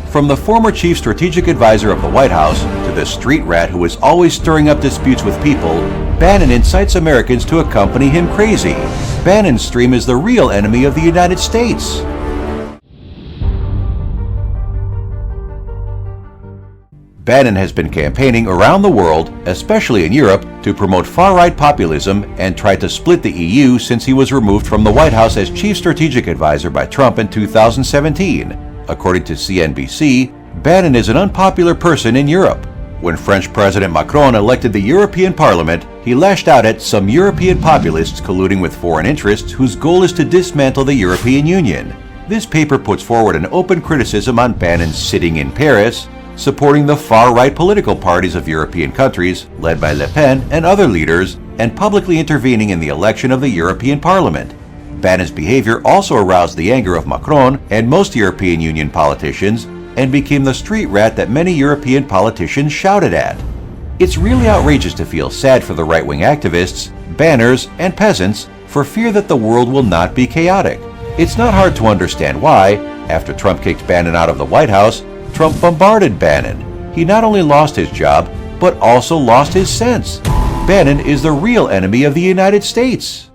From the former chief strategic advisor of the White House to the street rat who is always stirring up disputes with people, Bannon incites Americans to accompany him crazy. Bannon's stream is the real enemy of the United States. Bannon has been campaigning around the world, especially in Europe, to promote far-right populism and tried to split the EU since he was removed from the White House as chief strategic advisor by Trump in 2017. According to CNBC, Bannon is an unpopular person in Europe. When French President Macron elected the European Parliament, he lashed out at some European populists colluding with foreign interests whose goal is to dismantle the European Union. This paper puts forward an open criticism on Bannon's sitting in Paris, supporting the far-right political parties of European countries, led by Le Pen and other leaders, and publicly intervening in the election of the European Parliament. Bannon's behavior also aroused the anger of Macron and most European Union politicians, and became the street rat that many European politicians shouted at. It's really outrageous to feel sad for the right-wing activists, banners, and peasants for fear that the world will not be chaotic. It's not hard to understand why, after Trump kicked Bannon out of the White House, Trump bombarded Bannon. He not only lost his job, but also lost his sense. Bannon is the real enemy of the United States.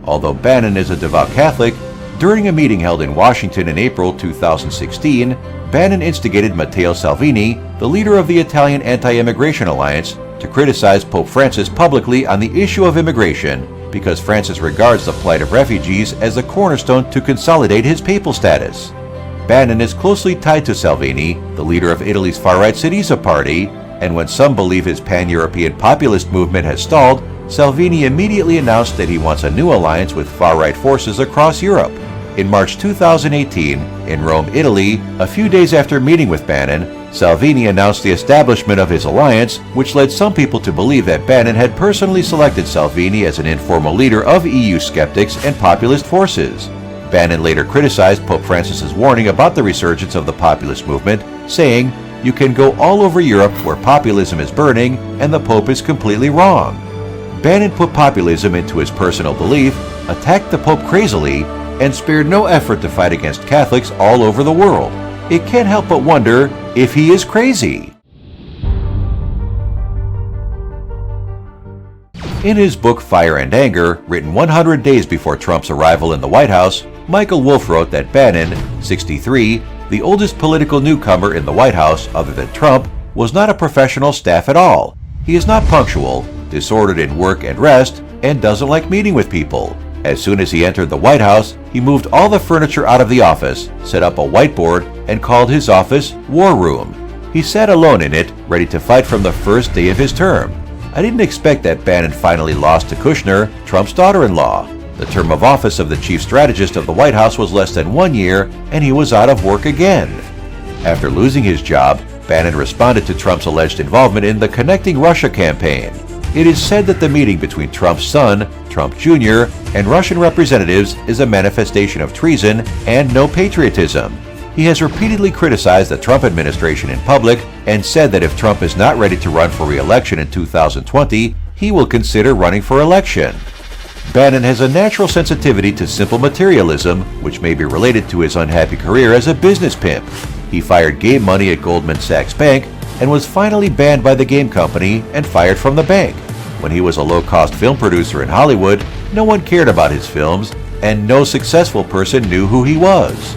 Although Bannon is a devout Catholic, during a meeting held in Washington in April 2016, Bannon instigated Matteo Salvini, the leader of the Italian Anti-Immigration Alliance, to criticize Pope Francis publicly on the issue of immigration, because Francis regards the plight of refugees as the cornerstone to consolidate his papal status. Bannon is closely tied to Salvini, the leader of Italy's far-right Syriza party, and when some believe his pan-European populist movement has stalled, Salvini immediately announced that he wants a new alliance with far-right forces across Europe. In March 2018, in Rome, Italy, a few days after meeting with Bannon, Salvini announced the establishment of his alliance, which led some people to believe that Bannon had personally selected Salvini as an informal leader of EU skeptics and populist forces. Bannon later criticized Pope Francis's warning about the resurgence of the populist movement, saying, "You can go all over Europe where populism is burning and the Pope is completely wrong." Bannon put populism into his personal belief, attacked the Pope crazily, and spared no effort to fight against Catholics all over the world. It can't help but wonder if he is crazy. In his book Fire and Anger, written 100 days before Trump's arrival in the White House, Michael Wolff wrote that Bannon, 63, the oldest political newcomer in the White House other than Trump, was not a professional staff at all. He is not punctual, disordered in work and rest, and doesn't like meeting with people. As soon as he entered the White House, he moved all the furniture out of the office, set up a whiteboard, and called his office War Room. He sat alone in it, ready to fight from the first day of his term. I didn't expect that Bannon finally lost to Kushner, Trump's daughter-in-law. The term of office of the chief strategist of the White House was less than 1 year, and he was out of work again. After losing his job, Bannon responded to Trump's alleged involvement in the Connecting Russia campaign. It is said that the meeting between Trump's son, Trump Jr., and Russian representatives is a manifestation of treason and no patriotism. He has repeatedly criticized the Trump administration in public and said that if Trump is not ready to run for re-election in 2020, he will consider running for election. Bannon has a natural sensitivity to simple materialism, which may be related to his unhappy career as a business pimp. He fired game money at Goldman Sachs Bank and was finally banned by the game company and fired from the bank. When he was a low-cost film producer in Hollywood, no one cared about his films, and no successful person knew who he was.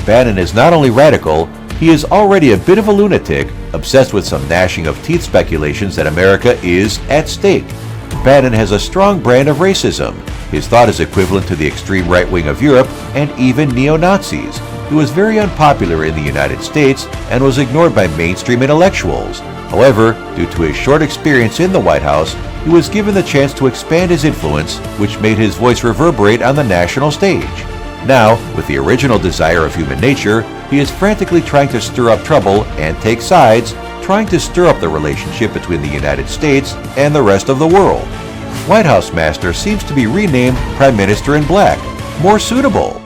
Bannon is not only radical, he is already a bit of a lunatic, obsessed with some gnashing of teeth speculations that America is at stake. Bannon has a strong brand of racism. His thought is equivalent to the extreme right wing of Europe and even neo-Nazis. He was very unpopular in the United States and was ignored by mainstream intellectuals. However, due to his short experience in the White House, he was given the chance to expand his influence, which made his voice reverberate on the national stage. Now, with the original desire of human nature, he is frantically trying to stir up trouble and take sides, trying to stir up the relationship between the United States and the rest of the world. White House Master seems to be renamed Prime Minister in Black, more suitable.